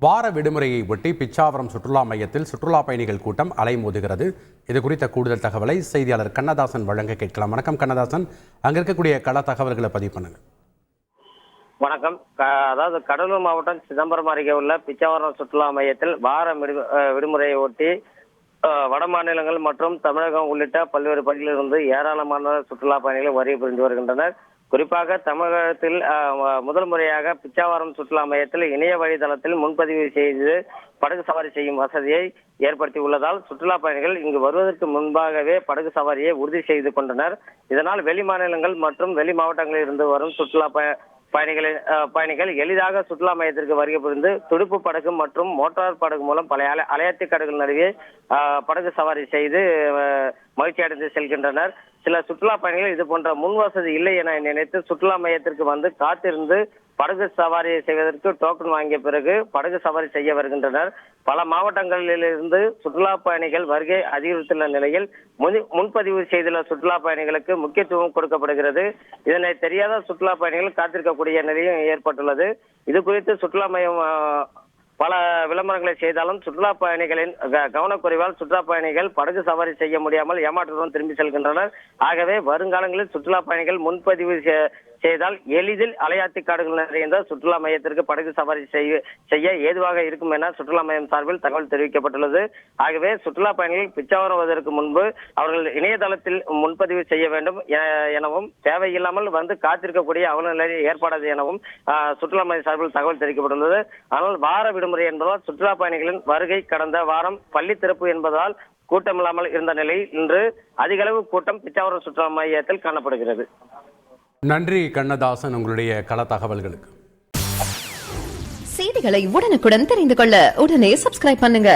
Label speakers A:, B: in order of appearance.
A: வார விடுமுறையை ஒட்டி பிச்சாவரம் சுற்றுலா மையத்தில் சுற்றுலா பயணிகள் கூட்டம் அலைமோதுகிறது. இது குறித்த கூடுதல் தகவலை செய்தியாளர் கண்ணதாசன் வழங்க கேட்கலாம். வணக்கம் கண்ணதாசன், அங்க இருக்கக்கூடிய கள தகவல்களை பதிவு பண்ணுங்க.
B: வணக்கம். அதாவது கடலூர் மாவட்டம் சிதம்பரம் அருகே உள்ள பிச்சாவரம் சுற்றுலா மையத்தில் வார விடுமுறையை ஒட்டி வட மாநிலங்கள் மற்றும் தமிழகம் உள்ளிட்ட பல்வேறு பகுதிகளிலிருந்து ஏராளமான சுற்றுலா பயணிகள் வருகை புரிந்து வருகின்றனர். குறிப்பாக தமிழகத்தில் முதல் முறையாக பிச்சாவரம் சுற்றுலா மையத்தில் இணைய வழிதளத்தில் முன்பதிவு செய்து படகு சவாரி செய்யும் வசதியை ஏற்படுத்தி உள்ளதால் சுற்றுலா பயணிகள் இங்கு வருவதற்கு முன்பாகவே படகு சவாரியை உறுதி செய்து கொண்டனர். இதனால் வெளி மாநிலங்கள் மற்றும் வெளி மாவட்டங்களில் இருந்து வரும் சுற்றுலா பயணிகள் எளிதாக சுற்றுலா மையத்திற்கு வருகை புரிந்து துடுப்பு படகு மற்றும் மோட்டார் படகு மூலம் பல அலையாத்தி கடல்கள் நடுவே படகு சவாரி செய்து மகிழ்ச்சி அடைந்து செல்கின்றனர். சில சுற்றுலா பயணிகள் இது போன்ற முன் வசதி இல்லை என நினைத்து சுற்றுலா மையத்திற்கு வந்து காத்திருந்து படகு சவாரி செய்வதற்கு டோக்கன் வாங்கிய பிறகு படகு சவாரி செய்ய வருகின்றனர். பல மாவட்டங்களிலிருந்து சுற்றுலா பயணிகள் வருகை அதிகரித்துள்ள நிலையில் முன்பதிவு செய்துள்ள சுற்றுலா பயணிகளுக்கு முக்கியத்துவம் கொடுக்கப்படுகிறது. இதனை தெரியாத சுற்றுலா பயணிகள் காத்திருக்கக்கூடிய நிலையும் ஏற்பட்டுள்ளது. இது குறித்து சுற்றுலா மையம் பல விளம்பரங்களை செய்தாலும் சுற்றுலா பயணிகளின் கவனக்குறைவால் சுற்றுலா பயணிகள் படகு சவாரி செய்ய முடியாமல் ஏமாற்றத்துடன் திரும்பி செல்கின்றனர். ஆகவே வருங்காலங்களில் சுற்றுலா பயணிகள் முன்பதிவு செய்தால் எளிதில் அலையாத்தி காடுகள் நிறைந்த சுற்றுலா மையத்திற்கு படகு சவாரி செய்ய ஏதுவாக இருக்கும் என சுற்றுலா மையம் சார்பில் தகவல் தெரிவிக்கப்பட்டுள்ளது. ஆகவே சுற்றுலா பயணிகள் பிச்சாவரம் வருவதற்கு முன்பு அவர்கள் இணையதளத்தில் முன்பதிவு செய்ய வேண்டும் எனவும் தேவையில்லாமல் வந்து காத்திருக்கக்கூடிய அவலநிலை ஏற்படாது எனவும் சுற்றுலா மையம் சார்பில் தகவல் தெரிவிக்கப்பட்டுள்ளது. ஆனால் வார விடுமுறை என்பதால் சுற்றுலா பயணிகளின் வருகை கடந்த வாரம் பள்ளி திறப்பு என்பதால் கூட்டமில்லாமல் இருந்த நிலையில் இன்று அதிக அளவு கூட்டம் பிச்சாவரம் சுற்றுலா மையத்தில் காணப்படுகிறது.
A: நன்றி கண்ணதாசன், உங்களுடைய கள தகவல்களுக்கு.
C: செய்திகளை உடனுக்குடன் தெரிந்து கொள்ள உடனே சப்ஸ்கிரைப் பண்ணுங்க.